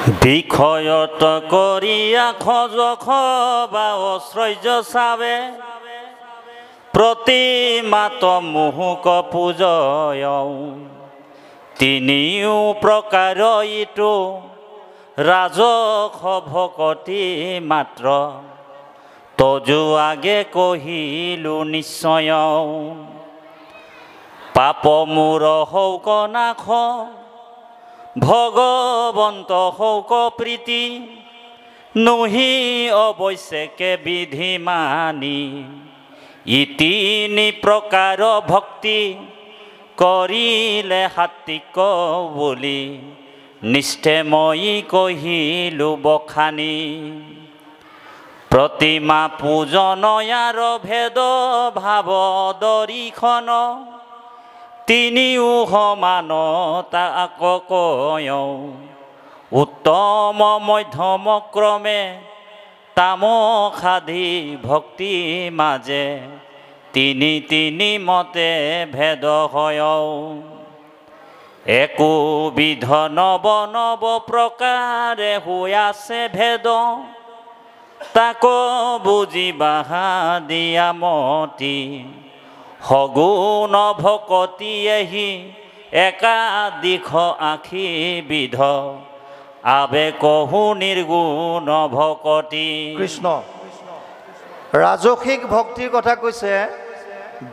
বিষয়ত কৰিয়া খজ বা ঐশ্বৰ্য চাবে প্ৰতিমাত মুহুক পূজয় তিনিও প্ৰকাৰ ইটো ৰাজস ভকতি মাত্ৰ তজু আগে কহিলো নিশ্চয় পাপ মূৰ হৌক নাশ ভগৱন্ত হৌক প্ৰীতি নহি অৱশ্যকে বিধি মানি ইতিনি প্ৰকাৰ ভক্তি কৰিলে সাত্বিক বুলি নিষ্ঠে মই কহিলো বখানি প্ৰতিমা পূজনয়াৰ ভেদ ভাৱ দৰিখন তিনিও সমান তাক কয় উত্তম মধ্যম ক্ৰমে তামসাধি ভক্তি মাজে তিনি তিনি মতে ভেদ হয় একোবিধ নৱ নৱ প্ৰকাৰে হৈ আছে ভেদ তাক বুজিবা দিয়া মতি সগুণ ভকতি এহি একাদিশ আশী বিধ আবে কহু নিৰ্গুণ ভকতি। কৃষ্ণ ৰাজসিক ভক্তিৰ কথা কৈছে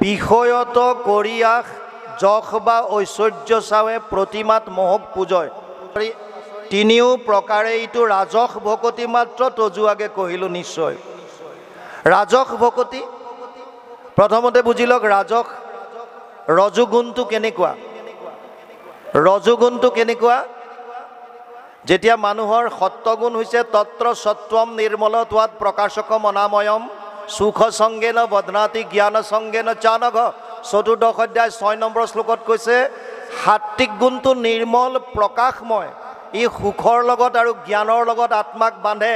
বিষয়ত কৰিয়াস যশ বা ঐশ্বৰ্য চাৱে প্ৰতিমাত মোহক পূজয় তিনিও প্ৰকাৰে ইটো ৰাজস ভকতি মাত্ৰ তজু আগে কহিলো নিশ্চয়। ৰাজস ভকতি প্ৰথমতে বুজি লওক ৰাজস ৰজোগুণটো কেনেকুৱা। ৰজোগুণটো কেনেকুৱা যেতিয়া মানুহৰ সত্ত্বগুণ হৈছে তত্ৰ সত্ত্বম নিৰ্মলত্বাৎ প্ৰকাশকম অনাময়ম সুখ সংগেন বদনাতি জ্ঞান সংগেন চানঘ 14 অধ্যায় 6 নম্বৰ শ্লোকত কৈছে সাত্বিক গুণটো নিৰ্মল প্ৰকাশময় ই সুখৰ লগত আৰু জ্ঞানৰ লগত আত্মাক বান্ধে।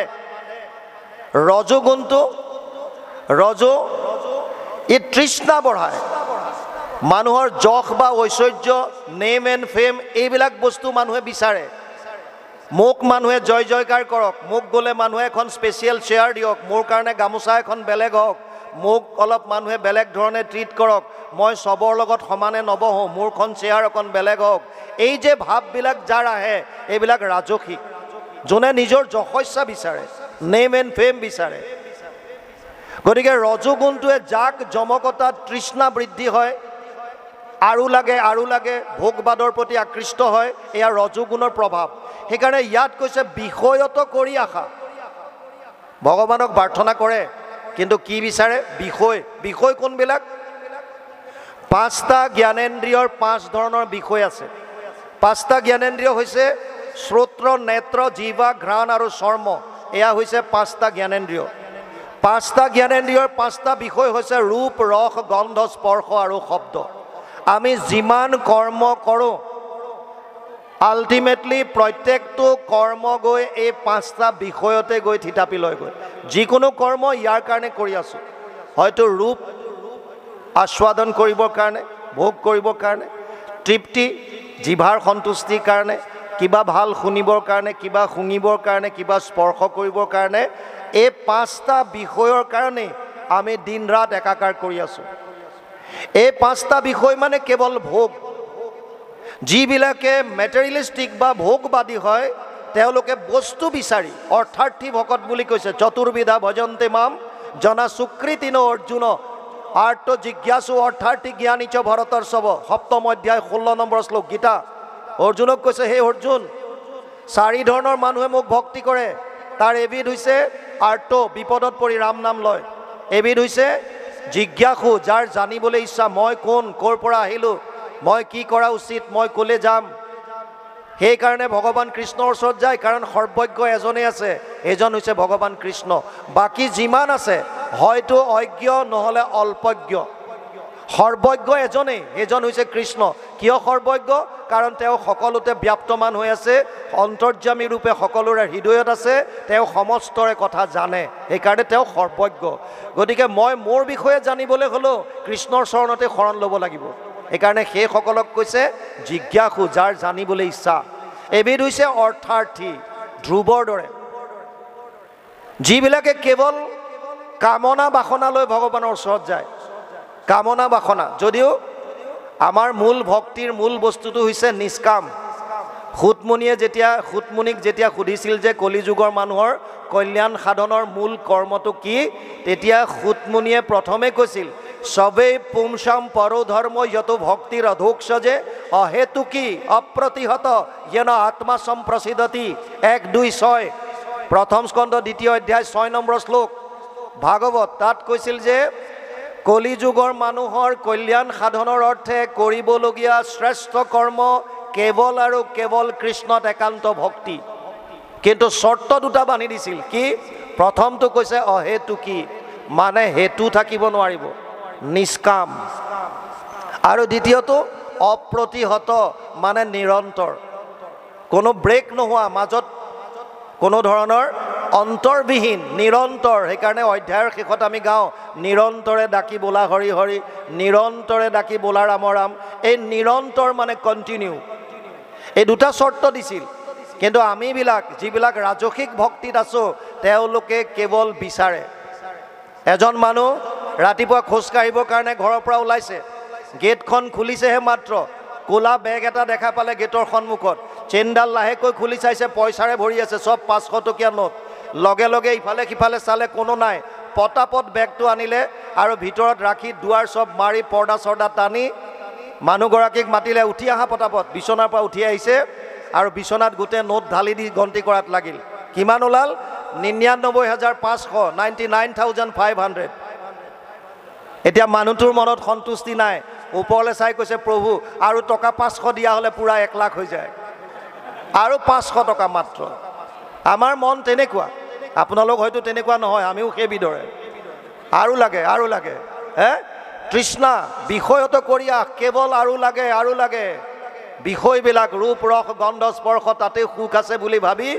ৰজোগুণটো ৰজো ই তৃষ্ণা বঢ়ায় মানুহৰ যশ বা ঐশ্বৰ্য নেম এণ্ড ফেম এইবিলাক বস্তু মানুহে বিচাৰে। মোক মানুহে জয় জয়কাৰ কৰক মোক গ'লে মানুহে এখন স্পেচিয়েল চেয়াৰ দিয়ক মোৰ কাৰণে গামোচা এখন বেলেগ হওক মোক অলপ মানুহে বেলেগ ধৰণে ট্ৰিট কৰক মই চবৰ লগত সমানে নবহোঁ মোৰখন চেয়াৰ অকণ বেলেগ হওক এই যে ভাৱবিলাক যাৰ আহে এইবিলাক ৰাজসিক যোনে নিজৰ যশস্যা বিচাৰে নেম এণ্ড ফেম বিচাৰে। গতিকে ৰজোগুণটোৱে যাক জমকতাত তৃষ্ণা বৃদ্ধি হয় আৰু লাগে ভোগবাদৰ প্ৰতি আকৃষ্ট হয় এয়া ৰজোগুণৰ প্ৰভাৱ। সেইকাৰণে ইয়াত কৈছে বিষয়ত কৰি আশা ভগৱানক প্ৰাৰ্থনা কৰে কিন্তু কি বিচাৰে বিষয় কোনবিলাক 5টা জ্ঞানেন্দ্ৰিয়ৰ 5 ধৰণৰ বিষয় আছে। 5টা জ্ঞানেন্দ্ৰিয় হৈছে শ্ৰোত্ৰ নেত্ৰ জিহ্বা ঘ্ৰাণ আৰু চৰ্ম এয়া হৈছে 5টা জ্ঞানেন্দ্ৰিয়। 5টা জ্ঞানেন্দ্ৰিয়ৰ 5টা বিষয় হৈছে ৰূপ ৰস গন্ধ স্পৰ্শ আৰু শব্দ। আমি যিমান কৰ্ম কৰোঁ আল্টিমেটলি প্ৰত্যেকটো কৰ্ম গৈ এই 5টা বিষয়তে গৈ থিতাপি লয় গৈ যিকোনো কৰ্ম ইয়াৰ কাৰণে কৰি আছোঁ হয়তো ৰূপ আস্বাদন কৰিবৰ কাৰণে ভোগ কৰিবৰ কাৰণে তৃপ্তি জিভাৰ সন্তুষ্টিৰ কাৰণে কিবা ভাল শুনিবৰ কাৰণে কিবা শুঙিবৰ কাৰণে কিবা স্পৰ্শ কৰিবৰ কাৰণে এই 5টা বিষয়ৰ কাৰণে আমি দিন ৰাত একাকাৰ কৰি আছোঁ। এই 5টা বিষয় মানে কেৱল ভোগ যিবিলাকে মেটেৰিয়েলিষ্টিক বা ভোগবাদী হয় তেওঁলোকে বস্তু বিচাৰি অৰ্থাৰ্থী ভকত বুলি কৈছে চতুৰ্বিধা ভজন্তে মাম জনা সুকৃতিন অৰ্জুন আৰ্ত জিজ্ঞাসু অৰ্থাৰ্থী জ্ঞানী চ ভৰতৰ সব 7ম অধ্যায় 16 নম্বৰ শ্লোক গীতা অৰ্জুনক কৈছে হে অৰ্জুন 4 ধৰণৰ মানুহে মোক ভক্তি কৰে তাৰ এবিধ হৈছে আৰ্ত বিপদত পৰি ৰাম নাম লয় এবিধ হৈছে জিজ্ঞাসু যাৰ জানিবলৈ ইচ্ছা মই কোন ক'ৰ পৰা আহিলোঁ মই কি কৰা উচিত মই ক'লে যাম সেইকাৰণে ভগৱান কৃষ্ণৰ ওচৰত যায় কাৰণ সৰ্বজ্ঞ এজনেই আছে এজন হৈছে ভগৱান কৃষ্ণ বাকী যিমান আছে হয়তো অজ্ঞ নহ'লে অল্পজ্ঞ সৰ্বজ্ঞ এজনেই এজন হৈছে কৃষ্ণ কিয় সৰ্বজ্ঞ কাৰণ তেওঁ সকলোতে ব্যাপ্তমান হৈ আছে অন্তৰ্যামী ৰূপে সকলোৰে হৃদয়ত আছে তেওঁ সমস্তৰে কথা জানে সেইকাৰণে তেওঁ সৰ্বজ্ঞ। গতিকে মই মোৰ বিষয়ে জানিবলৈ হ'লেও কৃষ্ণৰ চৰণতে শৰণ ল'ব লাগিব সেইকাৰণে সেইসকলক কৈছে জিজ্ঞাসু যাৰ জানিবলৈ ইচ্ছা এবিধ হৈছে অৰ্থাৰ্থী ধ্ৰুৱৰ দৰে, যিবিলাকে কেৱল কামনা বাসনা লৈ ভগৱানৰ ওচৰত যায়। কামনা বাসনা, যদিও আমাৰ মূল ভক্তিৰ মূল বস্তুটো হৈছে নিষ্কাম। সুতমুনিক যেতিয়া সুধিছিল যে কলিযুগৰ মানুহৰ কল্যাণ সাধনৰ মূল কৰ্মটো কি, তেতিয়া সুতমুনিয়ে প্ৰথমে কৈছিল সবেই পুংসাম পৰো ধৰ্ম যতো ভক্তিৰ অধোক্ষজে অহেতুকি অপ্ৰতিহত যেন আত্মা সম্প্ৰসিদ্ধতি। 1-2-6 প্ৰথম স্কন্ধ 2য় অধ্যায় 6 নম্বৰ শ্লোক ভাগৱত। তাত কৈছিল যে কলিযুগৰ মানুহৰ কল্যাণ সাধনৰ অৰ্থে কৰিবলগীয়া শ্ৰেষ্ঠ কৰ্ম কেৱল আৰু কেৱল কৃষ্ণত একান্ত ভক্তি। কিন্তু চৰ্ত দুটা বান্ধি দিছিল। কি? প্ৰথমটো কৈছে অহেতুকি, মানে হেতু থাকিব নোৱাৰিব, নিষ্কাম। আৰু দ্বিতীয়টো অপ্ৰতিহত, মানে নিৰন্তৰ, কোনো ব্ৰেক নোহোৱা, মাজত কোনো ধৰণৰ অন্তৰবিহীন, নিৰন্তৰ। সেইকাৰণে অধ্যায়ৰ শেষত আমি গাওঁ নিৰন্তৰে ডাকি বোলা হৰি হৰি, নিৰন্তৰে ডাকি বোলা ৰাম ৰাম। এই নিৰন্তৰ মানে কণ্টিনিউ। এই দুটা চৰ্ত দিছিল। কিন্তু আমিবিলাক যিবিলাক ৰাজসিক ভক্তিত আছোঁ, তেওঁলোকে কেৱল বিচাৰে। এজন মানুহ ৰাতিপুৱা খোজকাঢ়িবৰ কাৰণে ঘৰৰ পৰা ওলাইছে, গেটখন খুলিছেহে মাত্ৰ, ক'লা বেগ এটা দেখা পালে গেটৰ সন্মুখত, চেইনডাল লাহেকৈ খুলি চাইছে, পইচাৰে ভৰি আছে, চব 500 টকীয়া নোট। লগে লগে ইফালে সিফালে চালে, কোনো নাই। পটাপট বেগটো আনিলে আৰু ভিতৰত ৰাখি দুৱাৰ চব মাৰি পৰ্দা চৰ্দা টানি মানুহগৰাকীক মাতিলে, উঠি আহা পটাপট। বিচনাৰ পৰা উঠি আহিছে আৰু বিচনাত গোটেই নোট ঢালি দি গন্তি কৰাত লাগিল। কিমান ওলাল? 99,500, 99,500। এতিয়া মানুহটোৰ মনত সন্তুষ্টি নাই, ওপৰলৈ চাই কৈছে প্ৰভু আৰু টকা 500 দিয়া হ'লে পূৰা 1 লাখ হৈ যায়, আৰু 500 টকা মাত্ৰ। আমাৰ মন তেনেকুৱা, আপোনালোক হয়তো তেনেকুৱা নহয়, আমিও সেইবিধৰে। আৰু লাগে আৰু লাগে, তৃষ্ণা বিষয়ত কৰি কেৱল আৰু লাগে আৰু লাগে। বিষয়বিলাক ৰূপ ৰস গন্ধ স্পৰ্শ, তাতে সুখ আছে বুলি ভাবি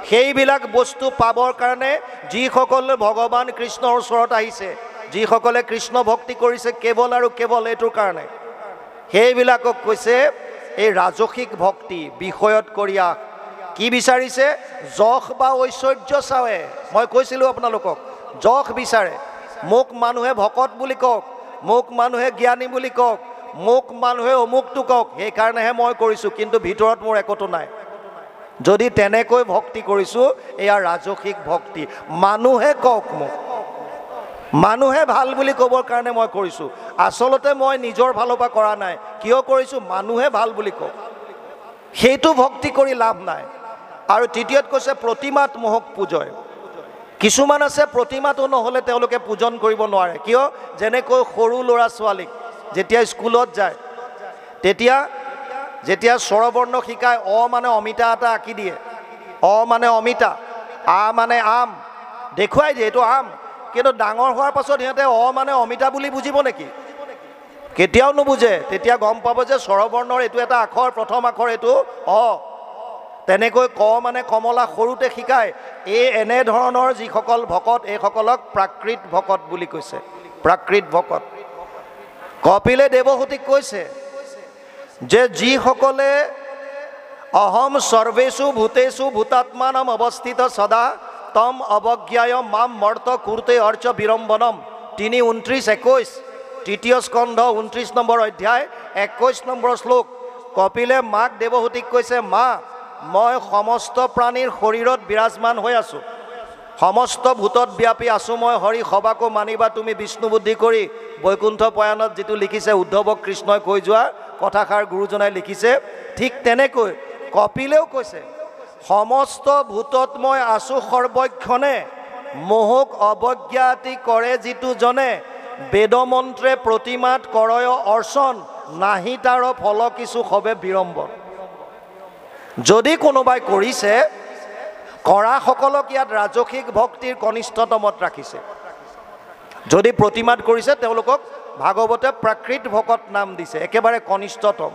সেইবিলাক বস্তু পাবৰ কাৰণে যিসকলে ভগৱান কৃষ্ণৰ ওচৰত আহিছে, যিসকলে কৃষ্ণ ভক্তি কৰিছে কেৱল আৰু কেৱল এইটোৰ কাৰণে, সেইবিলাকক কৈছে এই ৰাজসিক ভক্তি, বিষয়ত কৰি কি বিচাৰিছে? যশ বা ঐশ্বৰ্য চাৱে। মই কৈছিলোঁ আপোনালোকক, যশ বিচাৰে। মোক মানুহে ভকত বুলি কওক, মোক মানুহে জ্ঞানী বুলি কওক, মোক মানুহে অমুকটো কওক, সেইকাৰণেহে মই কৰিছোঁ, কিন্তু ভিতৰত মোৰ একোটো নাই। যদি তেনেকৈ ভক্তি কৰিছোঁ, এয়া ৰাজসিক ভক্তি। মানুহে কওক মোক, মানুহে ভাল বুলি ক'বৰ কাৰণে মই কৰিছোঁ। আচলতে মই নিজৰ ফালৰ পৰা কৰা নাই। কিয় কৰিছোঁ? মানুহে ভাল বুলি কওক। সেইটো ভক্তি কৰি লাভ নাই। আৰু তৃতীয়ত কৈছে প্ৰতিমাত মোহক পূজয়। কিছুমান আছে প্ৰতিমাটো নহ'লে তেওঁলোকে পূজন কৰিব নোৱাৰে। কিয়? যেনেকৈ সৰু ল'ৰা ছোৱালীক যেতিয়া স্কুলত যায়, যেতিয়া স্বৰবৰ্ণ শিকায়, অ মানে অমিতা এটা আঁকি দিয়ে, অ মানে অমিতা, আ মানে আম, দেখুৱাই দিয়ে এইটো আম। কিন্তু ডাঙৰ হোৱাৰ পাছত সিহঁতে অ মানে অমিতা বুলি বুজিব নেকি? কেতিয়াও নুবুজে। তেতিয়া গম পাব যে স্বৰবৰ্ণৰ এইটো এটা আখৰ, প্ৰথম আখৰ এইটো অ। তেনেকৈ ক মানে কমলা সৰুতে শিকায়। এই এনেধৰণৰ যিসকল ভকত, এইসকলক প্ৰাকৃত ভকত বুলি কৈছে, প্ৰাকৃত ভকত। কপিলে দেৱহূতিক কৈছে যে যিসকলে অহম সৰ্বেষু ভূতেষু ভূতাত্মানম অৱস্থিত সদা তম অৱজ্ঞায় মাম মৰ্ত কুৰ্তে অৰ্চ বিৰম্বনম। 3:29-21 তৃতীয় স্কন্ধ 29 নম্বৰ অধ্যায় 21 নম্বৰ শ্লোক। কপিলে মাক দেৱহূতিক কৈছে, মা মই সমস্ত প্ৰাণীৰ শৰীৰত বিৰাজমান হৈ আছোঁ, সমস্ত ভূতত ব্যাপী আছোঁ মই হৰি, সবাকো মানিবা তুমি বিষ্ণু বুদ্ধি কৰি। বৈকুণ্ঠ পয়ানত যিটো লিখিছে উদ্ধৱক কৃষ্ণই কৈ যোৱা কথাষাৰ গুৰুজনাই লিখিছে, ঠিক তেনেকৈ কপিলেও কৈছে সমস্ত ভূতত মই আছোঁ সৰ্বক্ষণে, মোহক অৱজ্ঞাতি কৰে যিটো জনে, বেদমন্ত্ৰে প্ৰতিমাত কৰয় অৰ্চন, নাহি তাৰ ফল কিছু সবে বিৰম্বন। যদি কোনোবাই কৰিছে, কৰাসকলক ইয়াত ৰাজসিক ভক্তিৰ কনিষ্ঠতমত ৰাখিছে। যদি প্ৰতিমাত কৰিছে, তেওঁলোকক ভাগৱতে প্ৰাকৃত ভকত নাম দিছে, একেবাৰে কনিষ্ঠতম।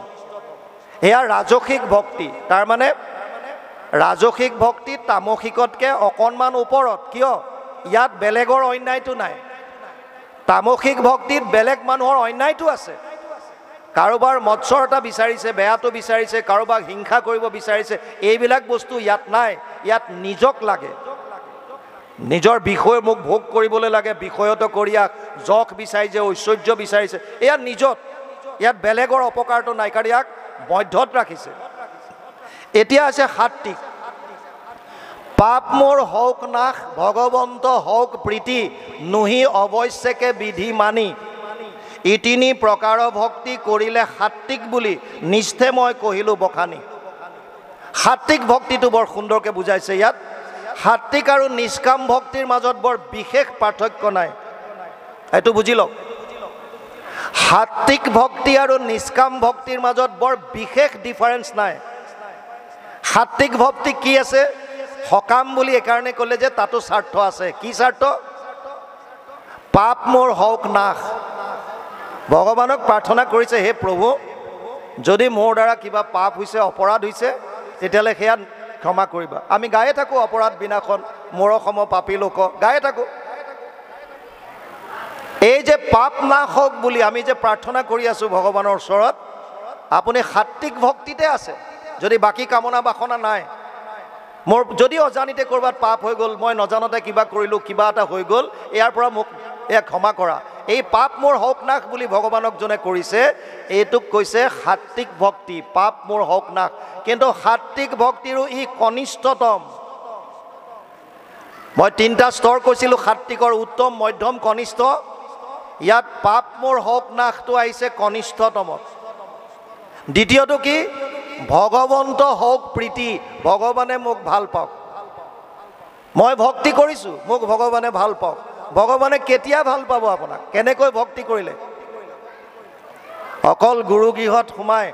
এয়া ৰাজসিক ভক্তি। তাৰমানে ৰাজসিক ভক্তি তামসিকতকৈ অকণমান ওপৰত। কিয়? ইয়াত বেলেগৰ অন্যায়টো নাই। তামসিক ভক্তিত বেলেগ মানুহৰ অন্যায়টো আছে, কাৰোবাৰ মৎসৰতা বিচাৰিছে, বেয়াটো বিচাৰিছে, কাৰোবাক হিংসা কৰিব বিচাৰিছে, এইবিলাক বস্তু ইয়াত নাই। ইয়াত নিজক লাগে, নিজৰ বিষয় মোক ভোগ কৰিবলৈ লাগে, বিষয়ত কৰিয়াক যশ বিচাৰিছে, ঐশ্বৰ্য বিচাৰিছে, এয়া নিজত। ইয়াত বেলেগৰ অপকাৰটো নাই, কাৰণ ইয়াক মধ্যত ৰাখিছে। এতিয়া আছে সাত্বিক। পাপ মোৰ হওক নাশ, ভগৱন্ত হওক প্ৰীতি, নুহি অৱশ্যকে বিধি মানি, ই তিনি প্ৰকাৰ ভক্তি কৰিলে সাত্বিক বুলি নিষ্ঠে মই কহিলোঁ বখানি। সাত্বিক ভক্তিটো বৰ সুন্দৰকৈ বুজাইছে ইয়াত। সাত্বিক আৰু নিষ্কাম ভক্তিৰ মাজত বৰ বিশেষ পাৰ্থক্য নাই, এইটো বুজি লওক। সাত্বিক ভক্তি আৰু নিষ্কাম ভক্তিৰ মাজত বৰ বিশেষ ডিফাৰেঞ্চ নাই। সাত্বিক ভক্তি কি আছে? সকাম বুলি এইকাৰণে ক'লে যে তাতো স্বাৰ্থ আছে। কি স্বাৰ্থ? পাপ মোৰ হওক নাশ। ভগৱানক প্ৰাৰ্থনা কৰিছে, হে প্ৰভু, যদি মোৰ দ্বাৰা কিবা পাপ হৈছে, অপৰাধ হৈছে, তেতিয়াহ'লে সেয়া ক্ষমা কৰিবা। আমি গায়ে থাকোঁ অপৰাধ বিনাশন মোৰ সম পাপী লোক, গায়ে থাকোঁ। এই যে পাপ নাশ হওক বুলি আমি যে প্ৰাৰ্থনা কৰি আছোঁ ভগৱানৰ ওচৰত, আপুনি সাত্বিক ভক্তিতে আছে যদি বাকী কামনা বাসনা নাই। মোৰ যদি অজানিতে ক'ৰবাত পাপ হৈ গ'ল, মই নজানতে কিবা কৰিলোঁ, কিবা এটা হৈ গ'ল, ইয়াৰ পৰা মোক এয়া ক্ষমা কৰা। এই পাপ মোৰ হওক নাশ বুলি ভগৱানক যোনে কৰিছে, এইটোক কৈছে সাত্বিক ভক্তি। পাপ মোৰ হওক নাশ। কিন্তু সাত্বিক ভক্তিৰো ই কনিষ্ঠতম। মই 3টা স্তৰ কৈছিলোঁ সাত্বিকৰ: উত্তম, মধ্যম, কনিষ্ঠ। ইয়াত পাপ মোৰ হওক নাশটো আহিছে কনিষ্ঠতমত। দ্বিতীয়টো কি? ভগৱন্ত হওক প্ৰীতি, ভগৱানে মোক ভাল পাওক। মই ভক্তি কৰিছোঁ, মোক ভগৱানে ভাল পাওক। ভগৱানে কেতিয়া ভাল পাব আপোনাক? কেনেকৈ ভক্তি কৰিলে? অকল গুৰুগৃহত সোমাই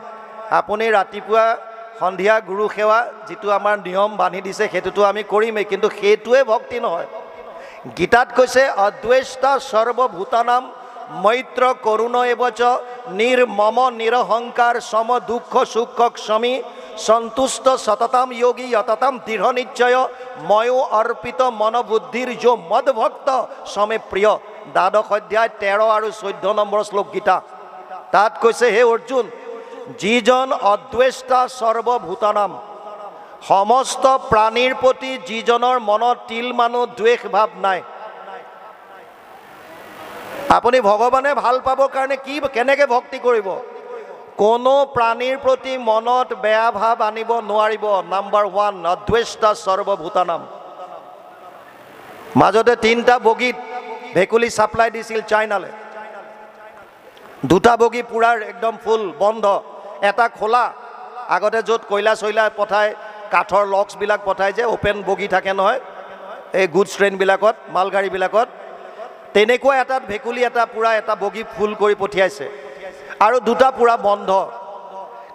আপুনি ৰাতিপুৱা সন্ধিয়া গুৰু সেৱা যিটো আমাৰ নিয়ম বান্ধি দিছে সেইটোতো আমি কৰিমেই, কিন্তু সেইটোৱে ভক্তি নহয়। গীতাত কৈছে অদ্বেষ্টা সৰ্বভূতানাম মৈত্ৰ কৰুণ এবচ নিৰ্মম নিৰহংকাৰ সম দুঃখ সুখ ক্ষমী সন্তুষ্ট সততাম যোগী যততাম দৃঢ় নিশ্চয় ময়ো অৰ্পিত মনোবুদ্ধিৰ যো মদ ভক্ত সমে প্ৰিয়। 12 অধ্যায় 13 আৰু 14 নম্বৰ শ্লোক গীতা। তাত কৈছে, হে অৰ্জুন, যিজন অদ্বেষ্টা সৰ্বভূতানাম, সমস্ত প্ৰাণীৰ প্ৰতি যিজনৰ মনত তিল মানো দ্বেষ ভাৱ নাই, আপুনি ভগৱানে ভাল পাবৰ কাৰণে কি কেনেকৈ ভক্তি কৰিব? কোনো প্ৰাণীৰ প্ৰতি মনত বেয়া ভাৱ আনিব নোৱাৰিব। নাম্বাৰ 1, অদ্বেষ্টা সৰ্বভূতানাম। মাজতে 3টা বগীত ভেকুলী ছাপ্লাই দিছিল চাইনালৈ। 2টা বগী পুৰা একদম ফুল বন্ধ, এটা খোলা। আগতে য'ত কয়লা চয়লা পঠায়, কাঠৰ লক্সবিলাক পঠায় যে, অ'পেন বগী থাকে নহয় এই গুডছ ট্ৰেইনবিলাকত, মালগাড়ীবিলাকত, তেনেকুৱা এটাত ভেকুলী এটা পুৰা এটা বগী ফুল কৰি পঠিয়াইছে আৰু 2টা পুৰা বন্ধ।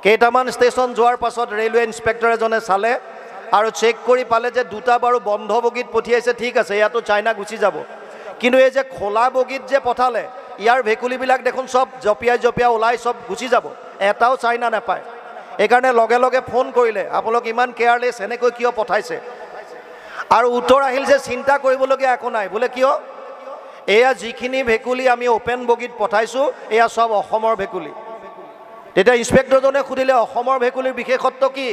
কেইটামান ষ্টেচন যোৱাৰ পাছত ৰেলৱে ইনস্পেক্টৰ এজনে চালে আৰু চেক কৰি পালে যে 2টা বাৰু বন্ধ বগীত পঠিয়াইছে, ঠিক আছে, ইয়াতো চাইনা গুচি যাব। কিন্তু এই যে খোলা বগীত যে পঠালে, ইয়াৰ ভেকুলীবিলাক দেখোন চব জঁপিয়াই জঁপিয়াই ওলাই চব গুচি যাব, এটাও চাইনা নাপায়। এইকাৰণে লগে লগে ফোন কৰিলে, আপোনালোক ইমান কেয়াৰলেছ, এনেকৈ কিয় পঠাইছে? আৰু উত্তৰ আহিল যে চিন্তা কৰিবলগীয়া একো নাই। বোলে কিয়? এয়া যিখিনি ভেকুলী আমি অ'পেন বগীত পঠাইছোঁ, এয়া চব অসমৰ ভেকুলী। তেতিয়া ইনস্পেক্টৰজনে সুধিলে, অসমৰ ভেকুলীৰ বিশেষত্ব কি?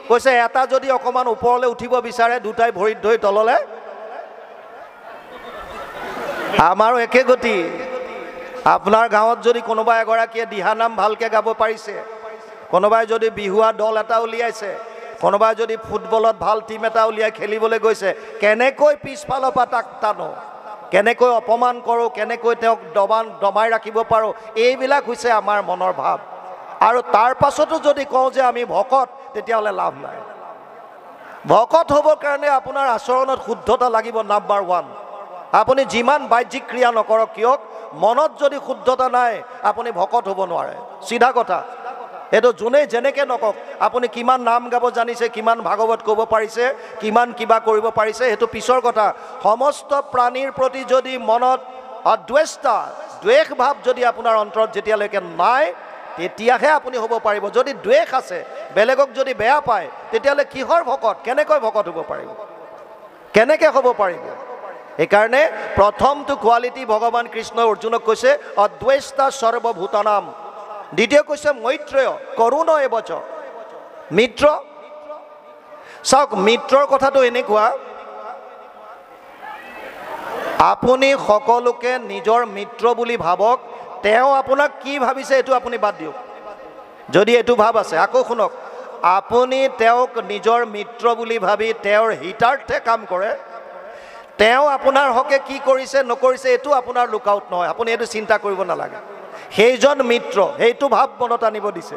কৈছে, এটা যদি অকণমান ওপৰলৈ উঠিব বিচাৰে, 2টাই ভৰিত ধৰি তললৈ। আমাৰো একে গতি। আপোনাৰ গাঁৱত যদি কোনোবা এগৰাকীয়ে দিহানাম ভালকৈ গাব পাৰিছে, কোনোবাই যদি বিহুৱা দল এটা উলিয়াইছে, কোনোবাই যদি ফুটবলত ভাল টীম এটা উলিয়াই খেলিবলৈ গৈছে, কেনেকৈ পিছফালৰ পৰা তাক টানো, কেনেকৈ অপমান কৰোঁ, কেনেকৈ তেওঁক দমাই ৰাখিব পাৰোঁ, এইবিলাক হৈছে আমাৰ মনৰ ভাৱ। আৰু তাৰ পাছতো যদি কওঁ যে আমি ভকত, তেতিয়াহ'লে লাভ নাই। ভকত হ'বৰ কাৰণে আপোনাৰ আচৰণত শুদ্ধতা লাগিব। নাম্বাৰ 1, আপুনি যিমান বাহ্যিক ক্ৰিয়া নকৰক কিয়, মনত যদি শুদ্ধতা নাই, আপুনি ভকত হ'ব নোৱাৰে। চিধা কথা। এইটো যোনে যেনেকৈ নকওক, আপুনি কিমান নাম গাব জানিছে, কিমান ভাগৱত ক'ব পাৰিছে, কিমান কিবা কৰিব পাৰিছে, সেইটো পিছৰ কথা। সমস্ত প্ৰাণীৰ প্ৰতি যদি মনত অদ্বেষ্টা দ্বেষ ভাৱ যদি আপোনাৰ অন্তৰত যেতিয়ালৈকে নাই, তেতিয়াহে আপুনি হ'ব পাৰিব। যদি দ্বেষ আছে, বেলেগক যদি বেয়া পায়, তেতিয়াহ'লে কিহৰ ভকত? কেনেকৈ ভকত হ'ব পাৰিব? কেনেকৈ হ'ব পাৰিব? সেইকাৰণে প্ৰথমটো কোৱালিটি ভগৱান কৃষ্ণই অৰ্জুনক কৈছে, অদ্বেষ্টা সৰ্বভূতানাম। দ্বিতীয় কৈছে মৈত্ৰেয় কৰুণ এবচ মিত্ৰ। চাওক মিত্ৰৰ কথাটো এনেকুৱা, আপুনি সকলোকে নিজৰ মিত্ৰ বুলি ভাবক, তেওঁ আপোনাক কি ভাবিছে এইটো আপুনি বাদ দিয়ক। যদি এইটো ভাব আছে, আকৌ শুনক, আপুনি তেওঁক নিজৰ মিত্ৰ বুলি ভাবি তেওঁৰ হিতাৰ্থে কাম কৰে, তেওঁ আপোনাৰ হকে কি কৰিছে নকৰিছে এইটো আপোনাৰ লুকআউট নহয়, আপুনি এইটো চিন্তা কৰিব নালাগে। সেইজন মিত্ৰ, সেইটো ভাৱ মনত আনিব দিছে,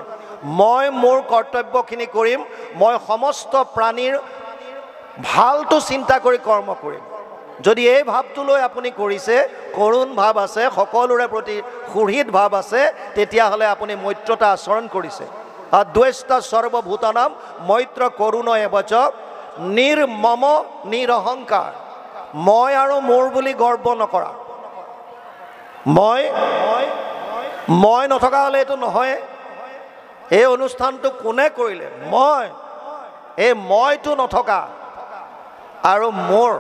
মই মোৰ কৰ্তব্যখিনি কৰিম, মই সমস্ত প্ৰাণীৰ ভালটো চিন্তা কৰি কৰ্ম কৰিম। যদি এই ভাৱটো লৈ আপুনি কৰিছে, কৰুণ ভাৱ আছে, সকলোৰে প্ৰতি সুহৃদ ভাৱ আছে, তেতিয়াহ'লে আপুনি মৈত্ৰতা আচৰণ কৰিছে। দ্বেষ্টা সৰ্বভূতানাম মৈত্ৰ কৰুণ এবচ নিৰ্মম নিৰহংকাৰ। মই আৰু মোৰ বুলি গৰ্ব নকৰা। মই নথকা হ'লে এইটো নহয়। এই অনুষ্ঠানটো কোনে কৰিলে? মই। এই মইটো নথকা আৰু মোৰ,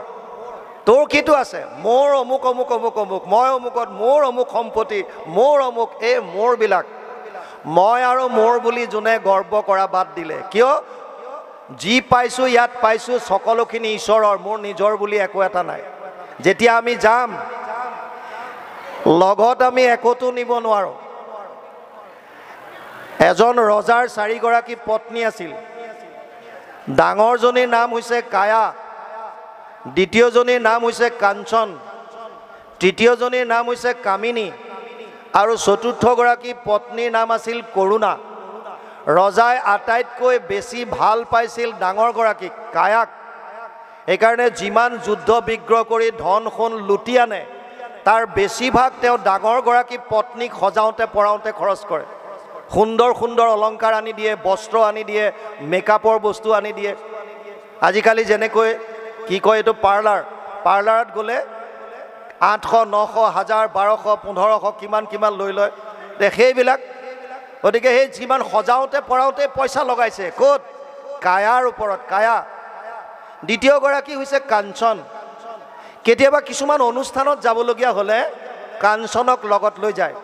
তোৰ কিটো আছে? মোৰ অমুক অমুক অমুক অমুক, মই অমুকত, মোৰ অমুক সম্পত্তি, মোৰ অমুক, এই মোৰবিলাক। মই আৰু মোৰ বুলি যোনে গৰ্ব কৰা বাদ দিলে, কিয়? যি পাইছোঁ ইয়াত পাইছোঁ সকলোখিনি ঈশ্বৰৰ, মোৰ নিজৰ বুলি একো এটা নাই। যেতিয়া আমি যাম লগত আমি একোটো নিব নোৱাৰোঁ। এজন ৰজাৰ 4গৰাকী পত্নী আছিল। ডাঙৰজনীৰ নাম হৈছে কায়া, দ্বিতীয়জনীৰ নাম হৈছে কাঞ্চন, তৃতীয়জনীৰ নাম হৈছে কামিনী আৰু চতুৰ্থগৰাকী পত্নীৰ নাম আছিল কৰুণা। ৰজাই আটাইতকৈ বেছি ভাল পাইছিল ডাঙৰগৰাকীক, কায়াক। সেইকাৰণে যিমান যুদ্ধ বিগ্ৰহ কৰি ধন সোণ লুটি আনে তাৰ বেছিভাগ তেওঁ ডাঙৰগৰাকী পত্নীক সজাওঁতে পৰাওঁতে খৰচ কৰে। সুন্দৰ সুন্দৰ অলংকাৰ আনি দিয়ে, বস্ত্ৰ আনি দিয়ে, মেকআপৰ বস্তু আনি দিয়ে। আজিকালি যেনেকৈ কি কয় এইটো পাৰ্লাৰত গ'লে 800, 900, 1000, 1200, 1500 কিমান কিমান লৈ লয় সেইবিলাক। গতিকে সেই যিমান সজাওঁতে পৰাওঁতে পইচা লগাইছে ক'ত? কায়াৰ ওপৰত, কায়া। দ্বিতীয়গৰাকী হৈছে কাঞ্চন। কেতিয়াবা কিছুমান অনুষ্ঠানত যাবলগীয়া হ'লে কাঞ্চনক লগত লৈ যায়।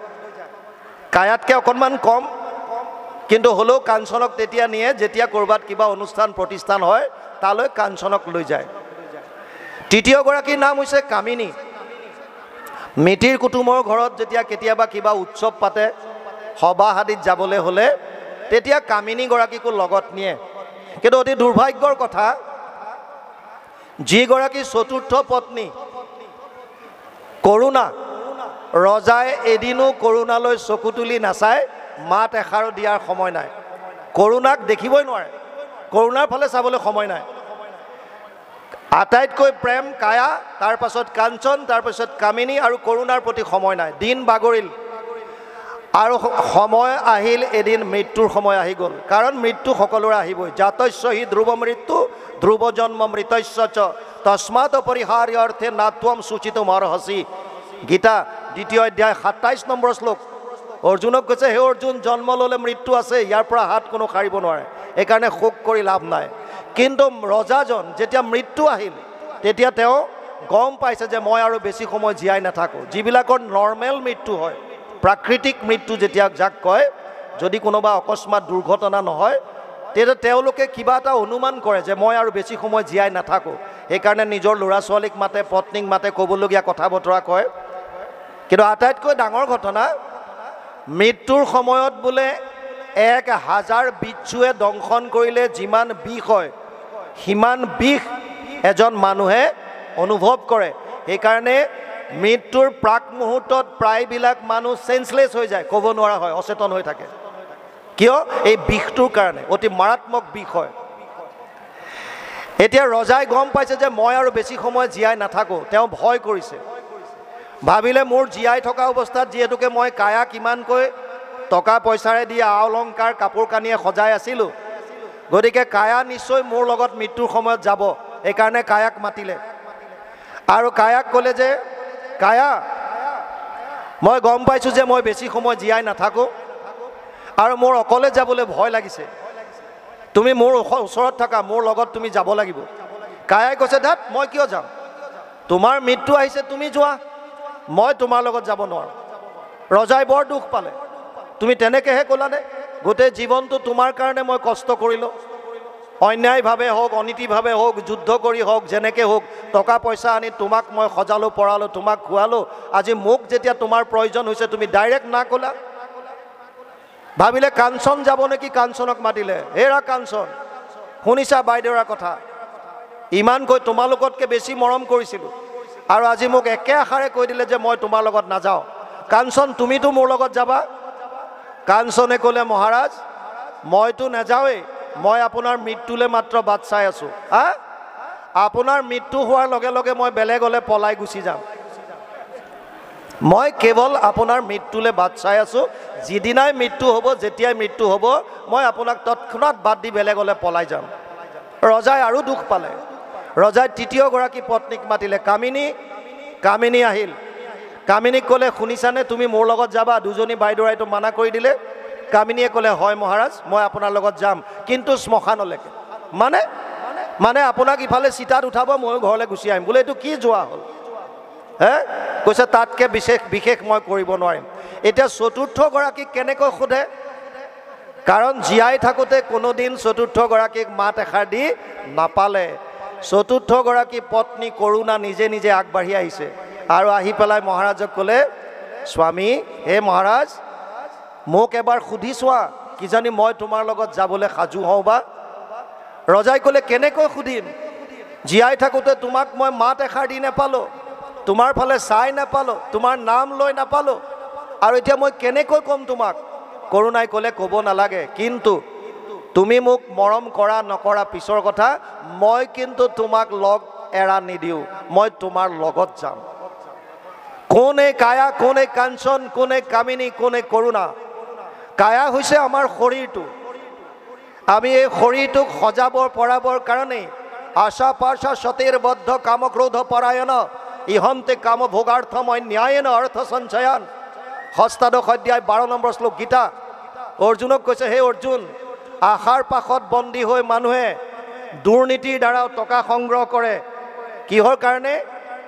কায়াতকৈ অকণমান কম, কিন্তু হ'লেও কাঞ্চনক তেতিয়া নিয়ে যেতিয়া ক'ৰবাত কিবা অনুষ্ঠান প্ৰতিষ্ঠান হয়, তালৈ কাঞ্চনক লৈ যায়। তৃতীয়গৰাকীৰ নাম হৈছে কামিনী। মিতিৰ কুটুমৰ ঘৰত যেতিয়া কেতিয়াবা কিবা উৎসৱ পাতে, সবাহ আদিত যাবলৈ হ'লে তেতিয়া কামিনীগৰাকীকো লগত নিয়ে। কিন্তু অতি দুৰ্ভাগ্যৰ কথা, যিগৰাকী চতুৰ্থ পত্নী কৰুণা, ৰজাই এদিনো কৰুণালৈ চকু তুলি নাচায়, মাত এষাৰো দিয়াৰ সময় নাই। কৰুণাক দেখিবই নোৱাৰে, কৰুণাৰ ফালে চাবলৈ সময় নাই। আটাইতকৈ প্ৰেম কায়া, তাৰ পাছত কাঞ্চন, তাৰ পাছত কামিনী আৰু কৰুণাৰ প্ৰতি সময় নাই। দিন বাগৰিল আৰু সময় আহিল, এদিন মৃত্যুৰ সময় আহি গ'ল। কাৰণ মৃত্যু সকলোৰে আহিবই। জাতস্য হি ধ্ৰুৱ মৃত্যু ধ্ৰুৱ জন্ম মৃতস্য চ তস্মাৎ পৰিহাৰ্য অৰ্থে নাত্বম সূচিতুম অৰ্হসি। গীতা 2য় অধ্যায় 27 নম্বৰ শ্লোক। অৰ্জুনক কৈছে, হে অৰ্জুন, জন্ম ল'লে মৃত্যু আছে, ইয়াৰ পৰা হাত কোনো সাৰিব নোৱাৰে, সেইকাৰণে শোক কৰি লাভ নাই। কিন্তু ৰজাজন যেতিয়া মৃত্যু আহিল তেতিয়া তেওঁ গম পাইছে যে মই আৰু বেছি সময় জীয়াই নাথাকোঁ। যিবিলাকৰ নৰ্মেল মৃত্যু হয়, প্ৰাকৃতিক মৃত্যু যেতিয়া যাক কয়, যদি কোনোবা অকস্মাত দুৰ্ঘটনা নহয় তেতিয়া তেওঁলোকে কিবা এটা অনুমান কৰে যে মই আৰু বেছি সময় জীয়াই নাথাকোঁ, সেইকাৰণে নিজৰ ল'ৰা ছোৱালীক মাতে, পত্নীক মাতে, ক'বলগীয়া কথা বতৰা কয়। কিন্তু আটাইতকৈ ডাঙৰ ঘটনা, মৃত্যুৰ সময়ত বোলে 1000 বিচ্ছুৱে দংশন কৰিলে যিমান বিষ হয় সিমান বিষ এজন মানুহে অনুভৱ কৰে। সেইকাৰণে মৃত্যুৰ প্ৰাক মুহূৰ্তত প্ৰায়বিলাক মানুহ চেঞ্চলেছ হৈ যায়, ক'ব নোৱাৰা হয়, অচেতন হৈ থাকে। কিয়? এই বিষটোৰ কাৰণে, অতি মাৰাত্মক বিষ হয়। এতিয়া ৰজাই গম পাইছে যে মই আৰু বেছি সময় জীয়াই নাথাকোঁ, তেওঁ ভয় কৰিছে। ভাবিলে মোৰ জীয়াই থকা অৱস্থাত যিহেতুকে মই কায়াক ইমানকৈ টকা পইচাৰে দি অলংকাৰ কাপোৰ কানিয়ে সজাই আছিলোঁ, গতিকে কায়া নিশ্চয় মোৰ লগত মৃত্যুৰ সময়ত যাব। সেইকাৰণে কায়াক মাতিলে আৰু কায়াক ক'লে যে, কায়া, মই গম পাইছোঁ যে মই বেছি সময় জীয়াই নাথাকোঁ আৰু মোৰ অকলে যাবলৈ ভয় লাগিছে, তুমি মোৰ ওচৰত থাকা, মোৰ লগত তুমি যাব লাগিব। কায়াই কৈছে, ধাত, মই কিয় যাম? তোমাৰ মৃত্যু আহিছে, তুমি যোৱা, মই তোমাৰ লগত যাব নোৱাৰোঁ। ৰজাই বৰ দুখ পালে। তুমি তেনেকৈহে ক'লানে? গোটেই জীৱনটো তোমাৰ কাৰণে মই কষ্ট কৰিলোঁ, অন্যায়ভাৱে হওক অনীতিভাৱে হওক যুদ্ধ কৰি হওক যেনেকৈ হওক টকা পইচা আনি তোমাক মই সজালোঁ পৰালোঁ তোমাক খোৱালোঁ, আজি মোক যেতিয়া তোমাৰ প্ৰয়োজন হৈছে তুমি ডাইৰেক্ট না ক'লা। ভাবিলে কাঞ্চন যাব নেকি, কাঞ্চনক মাতিলে, হেৰা কাঞ্চন শুনিছা বাইদেউৰ কথা, ইমানকৈ তোমালোকতকৈ বেছি মৰম কৰিছিলোঁ আৰু আজি মোক একে আশাৰে কৈ দিলে যে মই তোমাৰ লগত নাযাওঁ। কাঞ্চন তুমিতো মোৰ লগত যাবা? কাঞ্চনে ক'লে মহাৰাজ মইতো নাযাওঁৱেই, মই আপোনাৰ মৃত্যুলৈ মাত্ৰ বাট চাই আছোঁ। আপোনাৰ মৃত্যু হোৱাৰ লগে লগে মই বেলেগলৈ পলাই গুচি যাম, মই কেৱল আপোনাৰ মৃত্যুলৈ বাট চাই আছোঁ। যিদিনাই মৃত্যু হ'ব যেতিয়াই মৃত্যু হ'ব মই আপোনাক তৎক্ষণাত বাদ দি বেলেগলৈ পলাই যাম। ৰজাই আৰু দুখ পালে, ৰজাই তৃতীয়গৰাকী পত্নীক মাতিলে, কামিনী। কামিনী আহিল, কামিনীক ক'লে শুনিছানে তুমি মোৰ লগত যাবা? দুজনী বাইদেউৰাইতো মানা কৰি দিলে। কামিনীয়ে ক'লে হয় মহাৰাজ মই আপোনাৰ লগত যাম, কিন্তু শ্মশানলৈকে। মানে আপোনাক ইফালে চিতাত উঠাব ময়ো ঘৰলৈ গুচি আহিম। বোলে এইটো কি যোৱা হ'ল? কৈছে তাতকৈ বিশেষ মই কৰিব নোৱাৰিম। এতিয়া চতুৰ্থগৰাকীক কেনেকৈ সোধে? কাৰণ জীয়াই থাকোঁতে কোনোদিন চতুৰ্থগৰাকীক মাত এষাৰ দি নাপালে। চতুৰ্থগৰাকী পত্নী কৰুণা নিজে নিজে আগবাঢ়ি আহিছে আৰু আহি পেলাই মহাৰাজক ক'লে, স্বামী হে মহাৰাজ মোক এবাৰ সুধি চোৱা, কিজানি মই তোমাৰ লগত যাবলৈ সাজু হওঁ বা। ৰজাই ক'লে কেনেকৈ সুধিম? জীয়াই থাকোঁতে তোমাক মই মাত এষাৰ দি নাপালোঁ, তোমাৰ ফালে চাই নাপালোঁ, তোমাৰ নাম লৈ নাপালোঁ, আৰু এতিয়া মই কেনেকৈ ক'ম তোমাক? কৰুণাই ক'লে ক'ব নালাগে, কিন্তু তুমি মোক মৰম কৰা নকৰা পিছৰ কথা, মই কিন্তু তোমাক লগ এৰা নিদিওঁ, মই তোমাৰ লগত যাম। কোনে কায়া, কোনে কাঞ্চন, কোনে কামিনী, কোনে কৰুণা? কায়া হৈছে আমাৰ শৰীৰটো, আমি এই শৰীৰটোক সজাব পৰাবৰ কাৰণেই আশা পাশা সতেৰ বদ্ধ কামক্ৰোধ পৰায়ণ ইহন্তে কাম ভোগাৰ্থম অন্যায়ন অৰ্থ সঞ্চয়ন। ষষ্ঠাদশ অধ্যায় 12 নম্বৰ শ্লোক গীতা। অৰ্জুনক কৈছে, হে অৰ্জুন, আশাৰ পাশত বন্দী হৈ মানুহে দুৰ্নীতিৰ দ্বাৰা টকা সংগ্ৰহ কৰে, কিহৰ কাৰণে?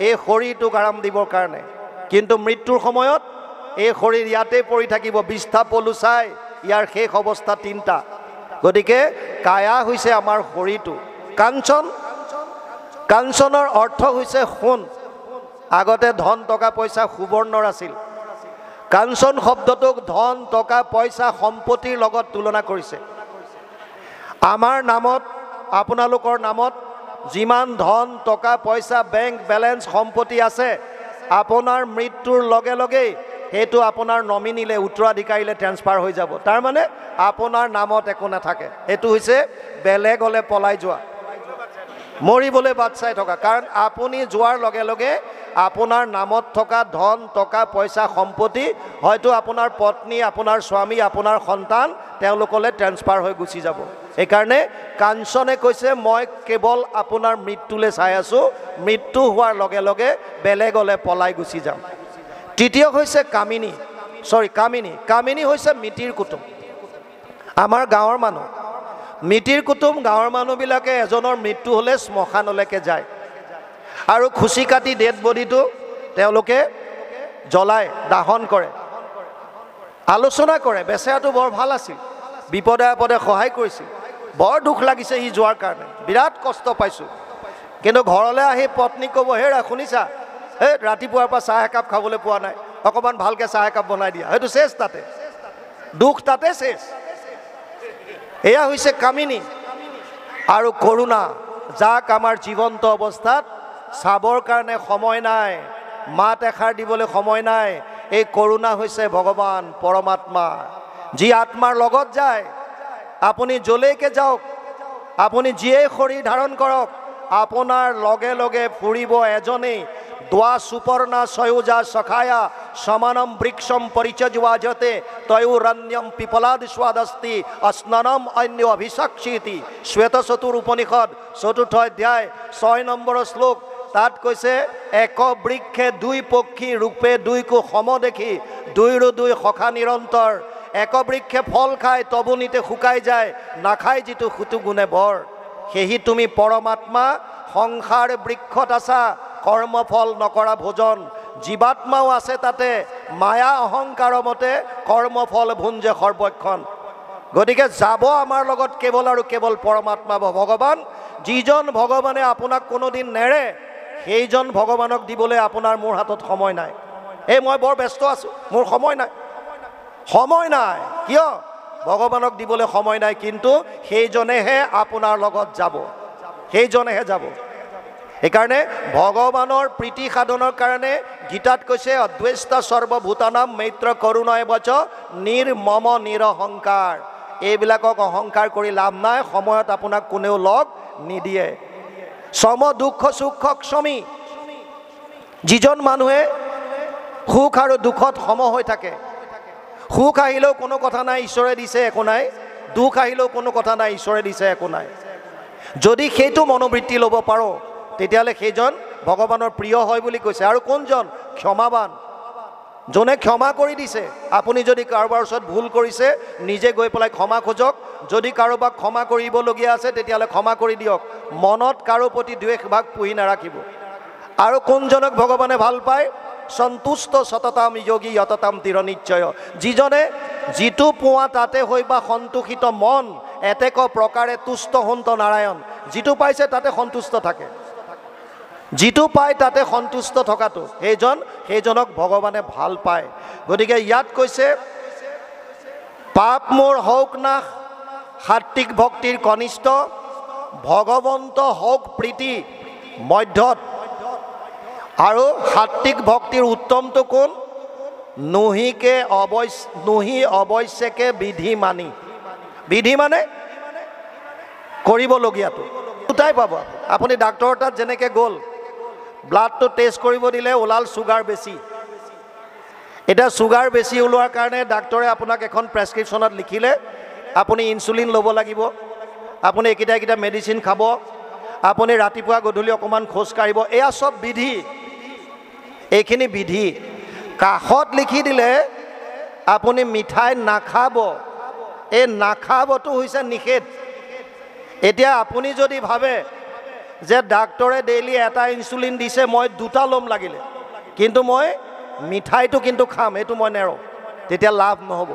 এই শৰীৰটোক আৰাম দিবৰ কাৰণে। কিন্তু মৃত্যুৰ সময়ত এই শৰীৰ ইয়াতে পৰি থাকিব, বিষ্ঠা পলু চাই ইয়াৰ শেষ অৱস্থা 3টা। গতিকে কায়া হৈছে আমাৰ শৰীৰটো। কাঞ্চন, কাঞ্চনৰ অৰ্থ হৈছে সোণ। আগতে ধন টকা পইচা সুবৰ্ণৰ আছিল। কাঞ্চন শব্দটোক ধন টকা পইচা সম্পত্তিৰ লগত তুলনা কৰিছে। আমাৰ নামত আপোনালোকৰ নামত যিমান ধন টকা পইচা বেংক বেলেঞ্চ সম্পত্তি আছে, আপোনাৰ মৃত্যুৰ লগে লগেই সেইটো আপোনাৰ নমিনীলে উত্তৰাধিকাৰীলে ট্ৰেন্সফাৰ হৈ যাব। তাৰমানে আপোনাৰ নামত একো নাথাকে, এইটো হৈছে বেলেগলৈ পলাই যোৱা, মৰিবলৈ বাট চাই থকা। কাৰণ আপুনি যোৱাৰ লগে লগে আপোনাৰ নামত থকা ধন টকা পইচা সম্পত্তি হয়তো আপোনাৰ পত্নী, আপোনাৰ স্বামী, আপোনাৰ সন্তান তেওঁলোকলৈ ট্ৰেন্সফাৰ হৈ গুচি যাব। সেইকাৰণে কাঞ্চনে কৈছে মই কেৱল আপোনাৰ মৃত্যুলৈ চাই আছোঁ, মৃত্যু হোৱাৰ লগে লগে বেলেগলৈ পলাই গুচি যাম। তৃতীয় হৈছে কামিনী, কামিনী। কামিনী হৈছে মিতিৰ কুটুম, আমাৰ গাঁৱৰ মানুহ। মিতিৰ কুটুম গাঁৱৰ মানুহবিলাকে এজনৰ মৃত্যু হ'লে শ্মশানলৈকে যায় আৰু খুচি কাটি ডেড বডিটো তেওঁলোকে জ্বলাই দাহন কৰে, আলোচনা কৰে। বেচেৰাটো বৰ ভাল আছিল, বিপদে আপদে সহায় কৰিছিল, বৰ দুখ লাগিছে সি যোৱাৰ কাৰণে, বিৰাট কষ্ট পাইছোঁ। কিন্তু ঘৰলৈ আহি পত্নী ক'ব, হেৰা শুনিছা, ৰাতিপুৱাৰ পৰা চাহ একাপ খাবলৈ পোৱা নাই, অকণমান ভালকৈ চাহ একাপ বনাই দিয়া, সেইটো চেছ, তাতে দুখ, তাতে চেছ। এয়া হৈছে কামিনী। আৰু কৰুণা, যাক আমাৰ জীৱন্ত অৱস্থাত চাবৰ কাৰণে সময় নাই, মাত এষাৰ দিবলৈ সময় নাই। এই কৰুণা হৈছে ভগৱান পৰমাত্মা, যি আত্মাৰ লগত যায়। আপুনি যলৈকে যাওক, আপুনি যিয়ে শৰীৰ ধাৰণ কৰক, আপোনাৰ লগে লগে ফুৰিব এজনেই। দ্বা সুপৰ্ণা সয়োজা সখায়া সমানম বৃক্ষম পৰিচজৱাজতে তয়োৰণ্যম পিপলাদ স্বাদস্তি স্নানম অন্য অভিষাক্ষিতি। শ্বেত চতুৰ উপনিষদ 4ৰ্থ অধ্যায় 6 নম্বৰ শ্লোক। তাত কৈছে, এক বৃক্ষে দুই পক্ষী ৰূপে দুইকো সম দেখি দুইৰো দুই সখা নিৰন্তৰ। এক বৃক্ষে ফল খায় তবুনিতে শুকাই যায়, নাখায় যিটো সুতু গুণে বৰ। সেহি তুমি পৰমাত্মা সংসাৰ বৃক্ষত আছা, কৰ্মফল নকৰা ভোজন। জীৱাত্মাও আছে তাতে, মায়া অহংকাৰ মতে কৰ্মফল ভুঞ্জে সৰ্বক্ষণ। গতিকে যাব আমাৰ লগত কেৱল আৰু কেৱল পৰমাত্মা ভগৱান। যিজন ভগৱানে আপোনাক কোনোদিন নেৰে সেইজন ভগৱানক দিবলৈ আপোনাৰ মোৰ হাতত সময় নাই। এই মই বৰ ব্যস্ত আছোঁ, মোৰ সময় নাই, সময় নাই। কিয়? ভগৱানক দিবলৈ সময় নাই, কিন্তু সেইজনেহে আপোনাৰ লগত যাব, সেইজনেহে যাব। সেইকাৰণে ভগৱানৰ প্ৰীতি সাধনৰ কাৰণে গীতাত কৈছে অদ্বেষ্টা সৰ্বভূতানাম মৈত্ৰ কৰুণায় বচ নিৰ্মম নিৰহংকাৰ। এইবিলাকক অহংকাৰ কৰি লাভ নাই, সময়ত আপোনাক কোনেও লগ নিদিয়ে। সম দুঃখ সুখ ক্ষমী। যিজন মানুহে সুখ আৰু দুখত সম হৈ থাকে, সুখ আহিলেও কোনো কথা নাই, ঈশ্বৰে দিছে একো নাই, দুখ আহিলেও কোনো কথা নাই, ঈশ্বৰে দিছে একো নাই। যদি সেইটো মনোবৃত্তি ল'ব পাৰোঁ তেতিয়াহ'লে সেইজন ভগৱানৰ প্ৰিয় হয় বুলি কৈছে। আৰু কোনজন? ক্ষমাবান, যোনে ক্ষমা কৰি দিছে। আপুনি যদি কাৰোবাৰ ওচৰত ভুল কৰিছে নিজে গৈ পেলাই ক্ষমা খোজক। যদি কাৰোবাক ক্ষমা কৰিবলগীয়া আছে তেতিয়াহ'লে ক্ষমা কৰি দিয়ক, মনত কাৰো প্ৰতি দ্বেষ ভাগ পুহি নাৰাখিব। আৰু কোনজনক ভগৱানে ভাল পায়? সন্তুষ্ট সততাম যোগী যততাম তীৰ নিশ্চয়। যিজনে যিটো পোৱা তাতে হৈ বা সন্তোষিত মন এতেক প্ৰকাৰে তুষ্ট হন্ত নাৰায়ণ। যিটো পাইছে তাতে সন্তুষ্ট থাকে, যিটো পায় তাতে সন্তুষ্ট থকাটো সেইজনক ভগৱানে ভাল পায়। গতিকে ইয়াত কৈছে পাপ মোৰ হওক নাশ সাত্বিক ভক্তিৰ কনিষ্ঠ, ভগৱন্ত হওক প্ৰীতি মধ্যত। আৰু সাত্বিক ভক্তিৰ উত্তমটো কোন? নুহি অৱশ্যকে বিধি মানি। বিধি মানে কৰিবলগীয়াটো দুটাই পাব। আপুনি ডাক্তৰৰ তাত যেনেকৈ গ'ল, ব্লাডটো টেষ্ট কৰিব দিলে, ওলাল চুগাৰ বেছি। এতিয়া চুগাৰ বেছি ওলোৱাৰ কাৰণে ডাক্তৰে আপোনাক এখন প্ৰেছক্ৰিপশ্যনত লিখিলে আপুনি ইনচুলিন ল'ব লাগিব, আপুনি এইকেইটা মেডিচিন খাব, আপুনি ৰাতিপুৱা গধূলি অকণমান খোজ কাঢ়িব। এয়া চব বিধি, এইখিনি বিধি। কাষত লিখি দিলে আপুনি মিঠাই নাখাব, এই নাখাবটো হৈছে নিষেধ। এতিয়া আপুনি যদি ভাবে যে ডাক্তৰে ডেইলি এটা ইনচুলিন দিছে, মই দুটা ল'ম লাগিলে, কিন্তু মই মিঠাইটো কিন্তু খাম, এইটো মই নেৰোঁ, তেতিয়া লাভ নহ'ব।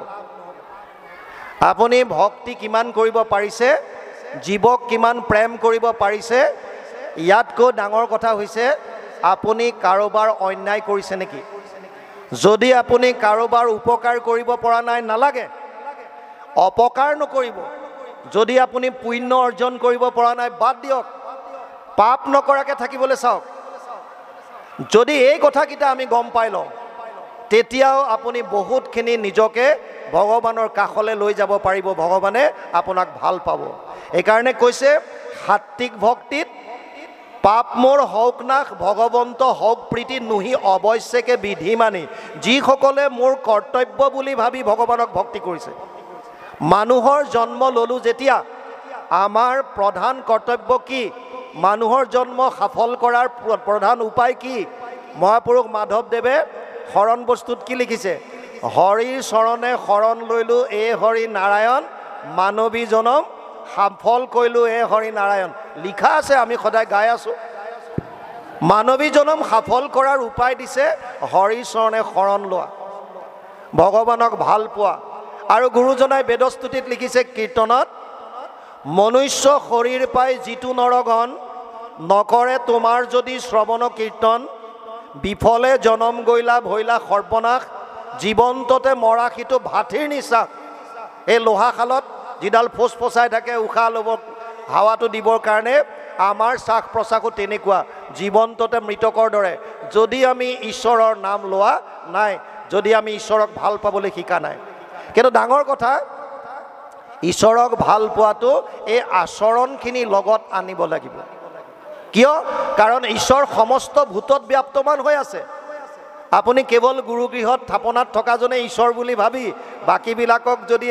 আপুনি ভক্তি কিমান কৰিব পাৰিছে, জীৱক কিমান প্ৰেম কৰিব পাৰিছে, ইয়াতকৈ ডাঙৰ কথা হৈছে আপুনি কাৰোবাৰ অন্যায় কৰিছে নেকি। যদি আপুনি কাৰোবাৰ উপকাৰ কৰিব পৰা নাই, নালাগে, অপকাৰ নকৰিব। যদি আপুনি পুণ্য অৰ্জন কৰিব পৰা নাই, বাদ দিয়ক, পাপ নকৰাকৈ থাকিবলৈ চাওক। যদি এই কথাকেইটা আমি গম পাই লওঁ তেতিয়াও আপুনি বহুতখিনি নিজকে ভগৱানৰ কাষলৈ লৈ যাব পাৰিব, ভগৱানে আপোনাক ভাল পাব। এইকাৰণে কৈছে সাত্বিক ভক্তিত পাপ মোৰ হওক নাশ ভগৱন্ত হওক প্ৰীতি নুহি অৱশ্যকে বিধি মানি। যিসকলে মোৰ কৰ্তব্য বুলি ভাবি ভগৱানক ভক্তি কৰিছে। মানুহৰ জন্ম ল'লোঁ যেতিয়া আমাৰ প্ৰধান কৰ্তব্য কি? মানুহৰ জন্ম সফল কৰাৰ প্ৰধান উপায় কি? মহাপুৰুষ মাধৱদেৱে শৰণ বস্তুত কি লিখিছে? হৰিৰ চৰণে শৰণ লৈলোঁ এ হৰি নাৰায়ণ, মানৱী জনম সফল কৰিলোঁ এ হৰি নাৰায়ণ। লিখা আছে, আমি সদায় গাই আছোঁ। মানৱী জনম সফল কৰাৰ উপায় দিছে হৰিৰ চৰণে শৰণ লোৱা, ভগৱানক ভাল পোৱা। আৰু গুৰুজনাই বেদস্তুতিত লিখিছে কীৰ্তনত, মনুষ্য শৰীৰ পাই যিটো নৰগণ নকৰে তোমাৰ যদি শ্ৰৱণ কীৰ্তন, বিফলে জনম গৈলা ভৈলা সৰ্বনাশ, জীৱন্ততে মৰা সিটো ভাথিৰ নিচাস। এই লোহাশালত যিডাল ফোচ ফচাই থাকে উশাহ ল'ব, হাৱাটো দিবৰ কাৰণে, আমাৰ শ্বাস প্ৰশ্বাসো তেনেকুৱা, জীৱন্ততে মৃতকৰ দৰে। যদি আমি ঈশ্বৰৰ নাম লোৱা নাই, যদি আমি ঈশ্বৰক ভাল পাবলৈ শিকা নাই। কিন্তু ডাঙৰ কথা, ঈশ্বৰক ভাল পোৱাটো এই আচৰণখিনি লগত আনিব লাগিব। কিয়? কাৰণ ঈশ্বৰ সমস্ত ভূতত ব্যাপ্তমান হৈ আছে। আপুনি কেৱল গুৰুগৃহত থাপনাত থকাজনে ঈশ্বৰ বুলি ভাবি বাকীবিলাকক যদি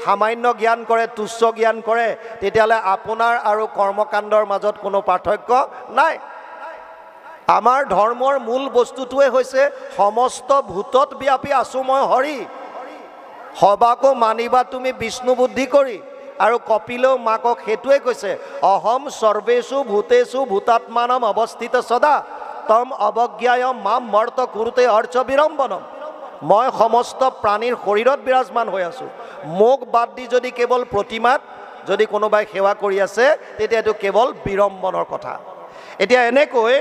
সামান্য জ্ঞান কৰে, তুচ্ছ জ্ঞান কৰে, তেতিয়াহ'লে আপোনাৰ আৰু কৰ্মকাণ্ডৰ মাজত কোনো পাৰ্থক্য নাই। আমাৰ ধৰ্মৰ মূল বস্তুটোৱে হৈছে সমস্ত ভূতত ব্যাপী আছোঁ মই হৰি, সবাকো মানিবা তুমি বিষ্ণু বুদ্ধি কৰি। আৰু কপিলেও মাকক সেইটোৱে কৈছে, অহম সৰ্বেষু ভূতেষু ভূতাত্মানম অৱস্থিত সদা তম অৱজ্ঞায় মাম মৰ্ত কুৰুতে অৰ্চ বিৰম্বনম। মই সমস্ত প্ৰাণীৰ শৰীৰত বিৰাজমান হৈ আছোঁ। মোক বাদ দি যদি কেৱল প্ৰতিমাত যদি কোনোবাই সেৱা কৰি আছে তেতিয়া এইটো কেৱল বিড়ম্বনৰ কথা। এতিয়া এনেকৈ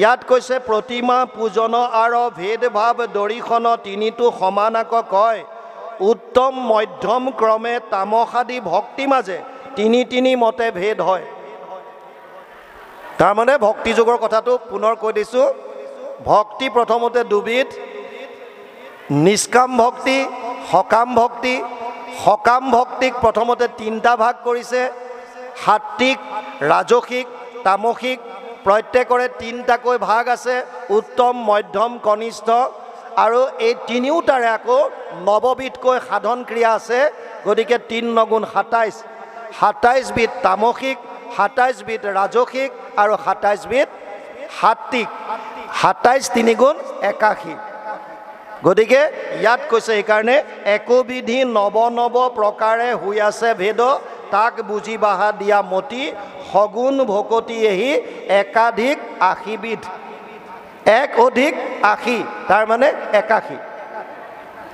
ইয়াত কৈছে প্ৰতিমা পূজন আৰু ভেদভাৱ দৰিখন তিনিটো সমানাক কয়, উত্তম মধ্যম ক্ৰমে তামসাদি ভক্তি মাজে তিনি তিনি মতে ভেদ হয়। তাৰমানে ভক্তি যোগৰ কথাটো পুনৰ কৈ দিছোঁ। ভক্তি প্ৰথমতে দুবিধ, নিষ্কাম ভক্তি, সকাম ভক্তি। সকাম ভক্তিক প্ৰথমতে তিনিটা ভাগ কৰিছে, সাত্বিক, ৰাজসিক, তামসিক। প্ৰত্যেকৰে তিনিটাকৈ ভাগ আছে, উত্তম মধ্যম কনিষ্ঠ। আৰু এই তিনিওটাৰে আকৌ নৱবিধকৈ সাধন ক্ৰিয়া আছে। গতিকে ৩ ৯ ২৭, ২৭ বিধ তামসিক, ২৭ বিধ ৰাজসিক আৰু ২৭ বিধ সাত্বিক। ২৭ ৩ গুণ ৮১। গতিকে ইয়াত কৈছে সেইকাৰণে একবিধি নৱ নৱ প্ৰকাৰে হৈ আছে ভেদ, তাক বুজি বাহা দিয়া মতি সগুণ ভকতি এহি একাধিক ৮০ বিধ। ১ অধিক ৮০ তাৰমানে ৮১।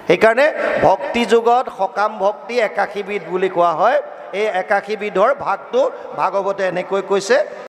সেইকাৰণে ভক্তি যুগত সকাম ভক্তি ৮১ বিধ বুলি কোৱা হয়। এই ৮১ বিধৰ ভাগটো ভাগৱতে এনেকৈ কৈছে।